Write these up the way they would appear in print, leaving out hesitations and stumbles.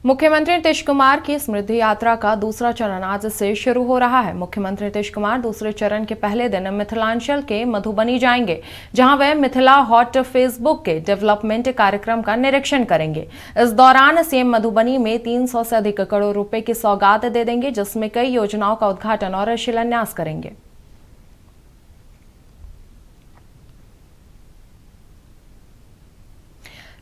मुख्यमंत्री नीतीश कुमार की समृद्धि यात्रा का दूसरा चरण आज से शुरू हो रहा है। मुख्यमंत्री नीतीश कुमार दूसरे चरण के पहले दिन मिथिलांचल के मधुबनी जाएंगे, जहां वह मिथिला हॉट फेसबुक के डेवलपमेंट कार्यक्रम का निरीक्षण करेंगे। इस दौरान सीएम मधुबनी में 300 से अधिक करोड़ रुपए की सौगात दे देंगे, जिसमें कई योजनाओं का उद्घाटन और शिलान्यास करेंगे।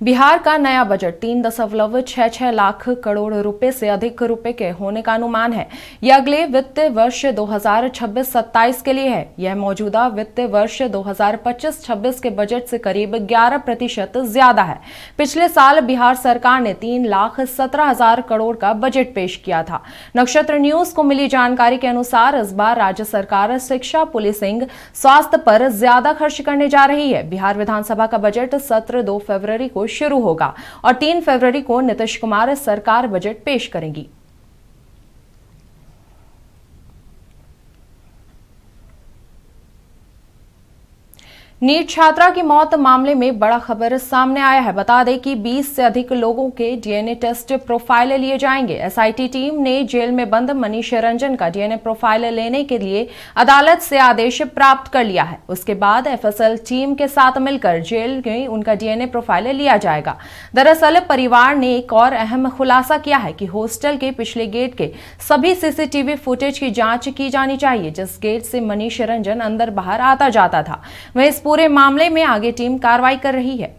बिहार का नया बजट 3.66 लाख करोड़ रुपए से अधिक रुपए के होने का अनुमान है। यह अगले वित्त वर्ष 2026-27 के लिए है। यह मौजूदा वित्त वर्ष 2025-26 के बजट से करीब 11% ज्यादा है। पिछले साल बिहार सरकार ने 3,17,000 करोड़ का बजट पेश किया था। नक्षत्र न्यूज को मिली जानकारी के अनुसार इस बार राज्य सरकार शिक्षा, पुलिसिंग, स्वास्थ्य पर ज्यादा खर्च करने जा रही है। बिहार विधानसभा का बजट सत्र 2 फरवरी को शुरू होगा और 3 फरवरी को नीतीश कुमार सरकार बजट पेश करेंगी। नीट छात्रा की मौत मामले में बड़ा खबर सामने आया है। बता दें कि 20 से अधिक लोगों के डीएनए टेस्ट प्रोफाइल लिए जाएंगे। एसआईटी टीम ने जेल में बंद मनीष रंजन का डीएनए प्रोफाइल लेने के लिए अदालत से आदेश प्राप्त कर लिया है। उसके बाद एफएसएल टीम के साथ मिलकर जेल में उनका डीएनए प्रोफाइल लिया जाएगा। दरअसल परिवार ने एक और अहम खुलासा किया है कि हॉस्टल के पिछले गेट के सभी सीसीटीवी फुटेज की जांच की जानी चाहिए, जिस गेट से मनीष रंजन अंदर बाहर आता जाता था। वह इस पूरे मामले में आगे टीम कार्रवाई कर रही है।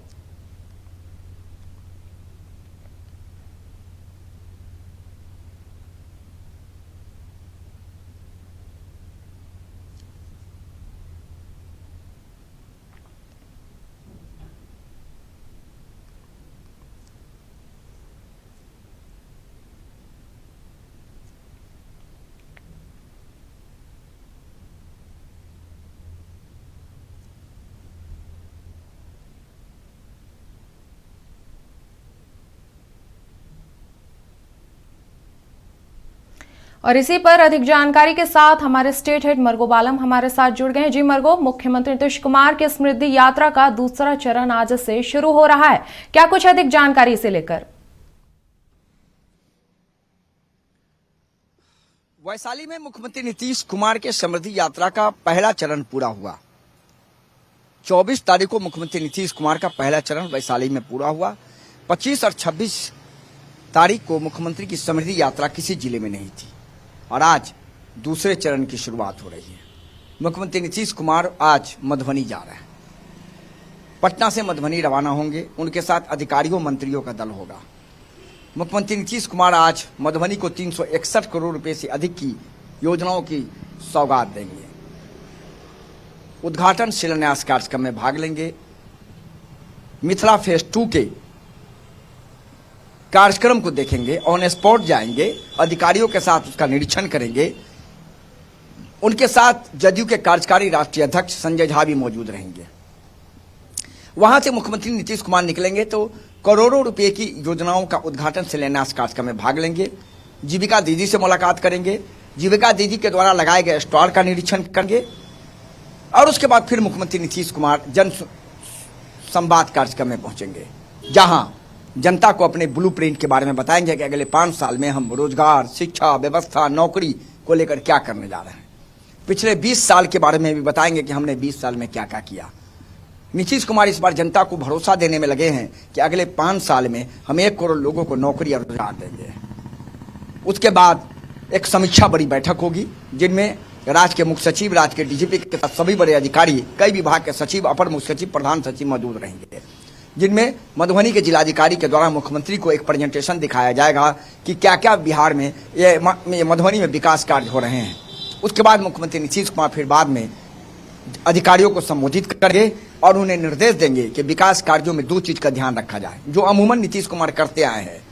और इसी पर अधिक जानकारी के साथ हमारे स्टेट हेड मरगो बालम हमारे साथ जुड़ गए हैं। जी मरगो, मुख्यमंत्री नीतीश कुमार के समृद्धि यात्रा का दूसरा चरण आज से शुरू हो रहा है, क्या कुछ अधिक जानकारी इसे लेकर? वैशाली में मुख्यमंत्री नीतीश कुमार के समृद्धि यात्रा का पहला चरण पूरा हुआ। 24 तारीख को मुख्यमंत्री नीतीश कुमार का पहला चरण वैशाली में पूरा हुआ। 25 और 26 तारीख को मुख्यमंत्री की समृद्धि यात्रा किसी जिले में नहीं थी और आज दूसरे चरण की शुरुआत हो रही है। मुख्यमंत्री नीतीश कुमार आज मधुबनी जा रहे हैं। पटना से मधुबनी रवाना होंगे। उनके साथ अधिकारियों, मंत्रियों का दल होगा। मुख्यमंत्री नीतीश कुमार आज मधुबनी को 361 करोड़ रुपए से अधिक की योजनाओं की सौगात देंगे। उद्घाटन शिलान्यास कार्यक्रम में भाग लेंगे। मिथिला फेज 2 के कार्यक्रम को देखेंगे, ऑन स्पॉट जाएंगे, अधिकारियों के साथ उसका निरीक्षण करेंगे। उनके साथ जदयू के कार्यकारी राष्ट्रीय अध्यक्ष संजय झा भी मौजूद रहेंगे। वहां से मुख्यमंत्री नीतीश कुमार निकलेंगे तो करोड़ों रुपए की योजनाओं का उद्घाटन शिलान्यास कार्यक्रम में भाग लेंगे। जीविका दीदी से मुलाकात करेंगे। जीविका दीदी के द्वारा लगाए गए स्टॉल का निरीक्षण करेंगे और उसके बाद फिर मुख्यमंत्री नीतीश कुमार जन संवाद कार्यक्रम में पहुंचेंगे, जहां जनता को अपने ब्लूप्रिंट के बारे में बताएंगे कि अगले 5 साल में हम रोजगार, शिक्षा, व्यवस्था, नौकरी को लेकर क्या करने जा रहे हैं। पिछले 20 साल के बारे में भी बताएंगे कि हमने 20 साल में क्या क्या किया। नीतीश कुमार इस बार जनता को भरोसा देने में लगे हैं कि अगले 5 साल में हम 1 करोड़ लोगों को नौकरी और रोजगार देंगे। उसके बाद एक समीक्षा बड़ी बैठक होगी, जिनमें राज्य के मुख्य सचिव, राज्य के डीजीपी के साथ सभी बड़े अधिकारी, कई विभाग के सचिव, अपर मुख्य सचिव, प्रधान सचिव मौजूद रहेंगे, जिनमें मधुबनी के जिलाधिकारी के द्वारा मुख्यमंत्री को एक प्रेजेंटेशन दिखाया जाएगा कि क्या क्या बिहार में ये मधुबनी में विकास कार्य हो रहे हैं। उसके बाद मुख्यमंत्री नीतीश कुमार फिर बाद में अधिकारियों को संबोधित करेंगे और उन्हें निर्देश देंगे कि विकास कार्यों में 2 चीज का ध्यान रखा जाए, जो अमूमन नीतीश कुमार करते आए हैं।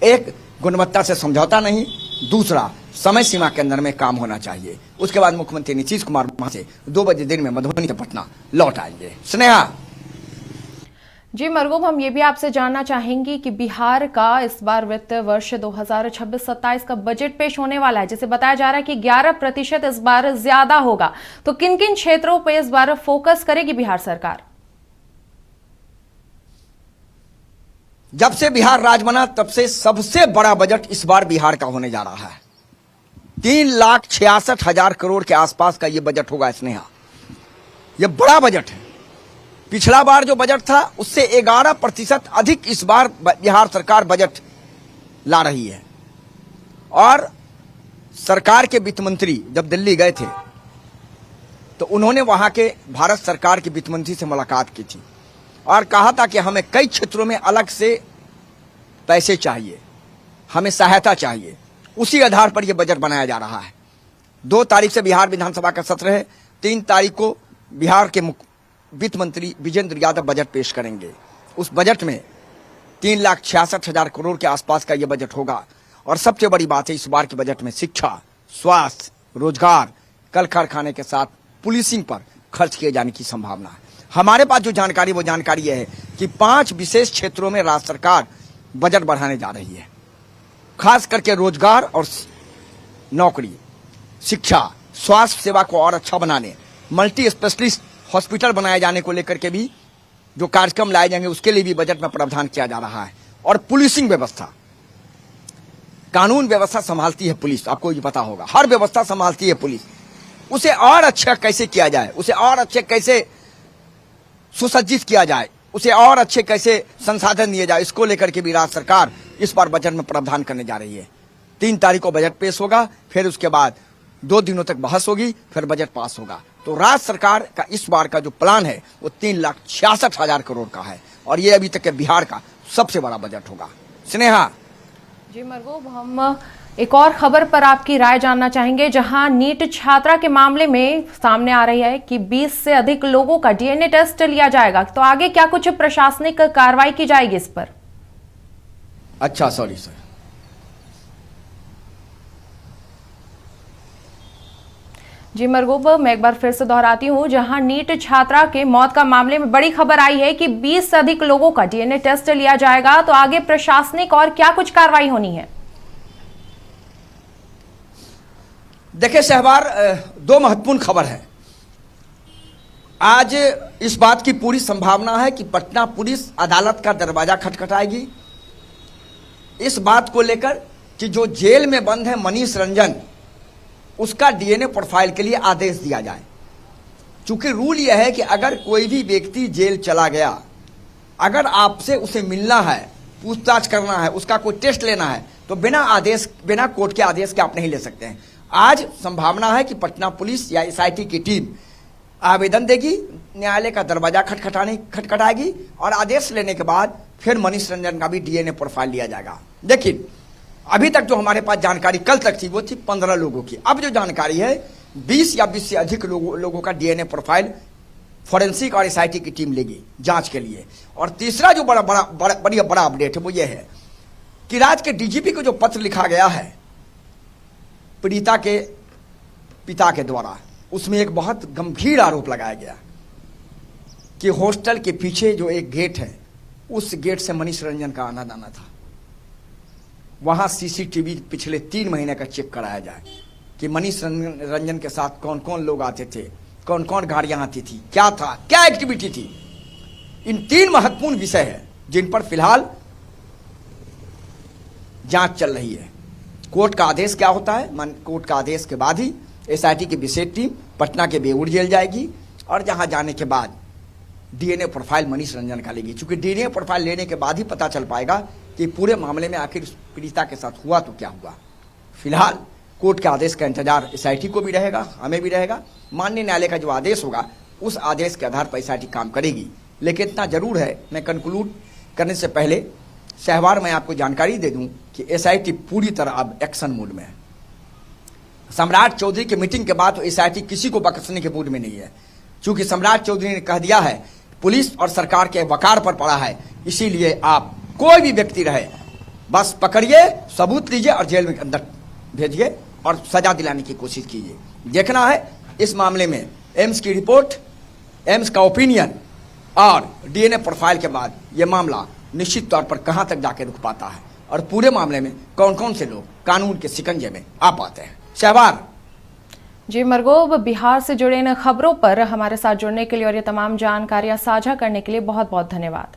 एक, गुणवत्ता से समझौता नहीं। दूसरा, समय सीमा के अंदर में काम होना चाहिए। उसके बाद मुख्यमंत्री नीतीश कुमार वहां से 2 बजे दिन में मधुबनी से पटना लौट आएंगे। स्नेहा। जी मरगूब, हम ये भी आपसे जानना चाहेंगे कि बिहार का इस बार वित्त वर्ष 2026-27 का बजट पेश होने वाला है, जिसे बताया जा रहा है कि 11% इस बार ज्यादा होगा, तो किन किन क्षेत्रों पर इस बार फोकस करेगी बिहार सरकार? जब से बिहार राज्य बना तब से सबसे बड़ा बजट इस बार बिहार का होने जा रहा है। 3,66,000 करोड़ के आसपास का यह बजट होगा स्नेहा। यह बड़ा बजट है। पिछला बार जो बजट था उससे 11% अधिक इस बार बिहार सरकार बजट ला रही है। और सरकार के वित्त मंत्री जब दिल्ली गए थे तो उन्होंने वहां के भारत सरकार के वित्त मंत्री से मुलाकात की थी और कहा था कि हमें कई क्षेत्रों में अलग से पैसे चाहिए, हमें सहायता चाहिए। उसी आधार पर यह बजट बनाया जा रहा है। 2 तारीख से बिहार विधानसभा का सत्र है। 3 तारीख को बिहार के वित्त मंत्री विजेंद्र यादव बजट पेश करेंगे। उस बजट में 3,66,000 करोड़ के आसपास का यह बजट होगा। और सबसे बड़ी बात है, इस बार के बजट में शिक्षा, स्वास्थ्य, रोजगार, कल कारखाने के साथ पुलिसिंग पर खर्च किए जाने की संभावना है। हमारे पास जो जानकारी वो जानकारी यह है कि 5 विशेष क्षेत्रों में राज्य सरकार बजट बढ़ाने जा रही है। खास करके रोजगार और नौकरी, शिक्षा, स्वास्थ्य सेवा को और अच्छा बनाने, मल्टी स्पेशलिस्ट हॉस्पिटल बनाए जाने को लेकर के भी जो कार्यक्रम लाए जाएंगे उसके लिए भी बजट में प्रावधान किया जा रहा है। और पुलिसिंग व्यवस्था, कानून व्यवस्था संभालती है पुलिस, आपको ये पता होगा, हर व्यवस्था संभालती है पुलिस। उसे और अच्छा कैसे किया जाए, उसे और अच्छे कैसे सुसज्जित किया जाए, उसे और अच्छे कैसे संसाधन दिए जाए, इसको लेकर के भी राज्य सरकार इस बार बजट में प्रावधान करने जा रही है। 3 तारीख को बजट पेश होगा, फिर उसके बाद 2 दिनों तक बहस होगी, फिर बजट पास होगा। तो राज्य सरकार का इस बार का जो प्लान है वो 3,66,000 करोड़ का है और ये अभी तक के बिहार का सबसे बड़ा बजट होगा। स्नेहा जी मरगूब, हम एक और खबर पर आपकी राय जानना चाहेंगे, जहां नीट छात्रा के मामले में सामने आ रही है कि 20 से अधिक लोगों का डीएनए टेस्ट लिया जाएगा। तो आगे क्या कुछ प्रशासनिक कार्रवाई की जाएगी इस पर? अच्छा, सॉरी सर। जी मरगूब, मैं एक बार फिर से दोहराती हूं, जहां नीट छात्रा के मौत का मामले में बड़ी खबर आई है कि 20 से अधिक लोगों का डीएनए टेस्ट लिया जाएगा। तो आगे प्रशासनिक और क्या कुछ कार्रवाई होनी है? देखिए शहबार, 2 महत्वपूर्ण खबर है। आज इस बात की पूरी संभावना है कि पटना पुलिस अदालत का दरवाजा खटखटाएगी इस बात को लेकर कि जो जेल में बंद है मनीष रंजन, उसका डीएनए प्रोफाइल के लिए आदेश दिया जाए। चूंकि रूल यह है कि अगर कोई भी व्यक्ति जेल चला गया, अगर आपसे उसे मिलना है, पूछताछ करना है, उसका कोई टेस्ट लेना है, तो बिना कोर्ट के आदेश के आप नहीं ले सकते हैं। आज संभावना है कि पटना पुलिस या एसआईटी की टीम आवेदन देगी, न्यायालय का दरवाजा खटखटाएगी और आदेश लेने के बाद फिर मनीष रंजन का भी डीएनए प्रोफाइल लिया जाएगा। लेकिन अभी तक जो हमारे पास जानकारी कल तक थी वो थी 15 लोगों की। अब जो जानकारी है 20 या 20 से अधिक लोगों का डीएनए प्रोफाइल फॉरेंसिक और एसआईटी की टीम लेगी जांच के लिए। और तीसरा जो बड़ा अपडेट है वो ये है कि राज्य के डीजीपी को जो पत्र लिखा गया है पीड़िता के पिता के द्वारा, उसमें एक बहुत गंभीर आरोप लगाया गया कि हॉस्टल के पीछे जो एक गेट है उस गेट से मनीष रंजन का आना जाना था। वहां सीसीटीवी पिछले 3 महीने का चेक कराया जाए कि मनीष रंजन के साथ कौन कौन लोग आते थे, कौन कौन गाड़ियां आती थी, क्या था, क्या एक्टिविटी थी। इन 3 महत्वपूर्ण विषय है जिन पर फिलहाल जांच चल रही है। कोर्ट का आदेश क्या होता है, कोर्ट का आदेश के बाद ही एसआईटी की विशेष टीम पटना के बेऊर जेल जाएगी और जहां जाने के बाद डीएनए प्रोफाइल मनीष रंजन का लेगी। चूंकि डीएनए प्रोफाइल लेने के बाद ही पता चल पाएगा कि पूरे मामले में आखिर पीड़िता के साथ हुआ तो क्या हुआ। फिलहाल कोर्ट के आदेश का इंतजार एसआईटी को भी रहेगा, हमें भी रहेगा। माननीय न्यायालय का जो आदेश होगा उस आदेश के आधार पर एसआईटी काम करेगी। लेकिन इतना जरूर है, मैं कंक्लूड करने से पहले शहबार मैं आपको जानकारी दे दूं कि एसआईटी पूरी तरह अब एक्शन मोड में है। सम्राट चौधरी की मीटिंग के बाद तो एसआईटी किसी को बख्शने के मूड में नहीं है। चूंकि सम्राट चौधरी ने कह दिया है पुलिस और सरकार के वकार पर पड़ा है, इसीलिए आप कोई भी व्यक्ति रहे बस पकड़िए, सबूत लीजिए और जेल में अंदर भेजिए और सजा दिलाने की कोशिश कीजिए। देखना है इस मामले में एम्स की रिपोर्ट, एम्स का ओपिनियन और डीएनए प्रोफाइल के बाद यह मामला निश्चित तौर पर कहां तक जाके रुक पाता है और पूरे मामले में कौन कौन से लोग कानून के शिकंजे में आ पाते हैं। शहबार जी मरगूब, बिहार से जुड़े इन खबरों पर हमारे साथ जुड़ने के लिए और ये तमाम जानकारियां साझा करने के लिए बहुत बहुत धन्यवाद।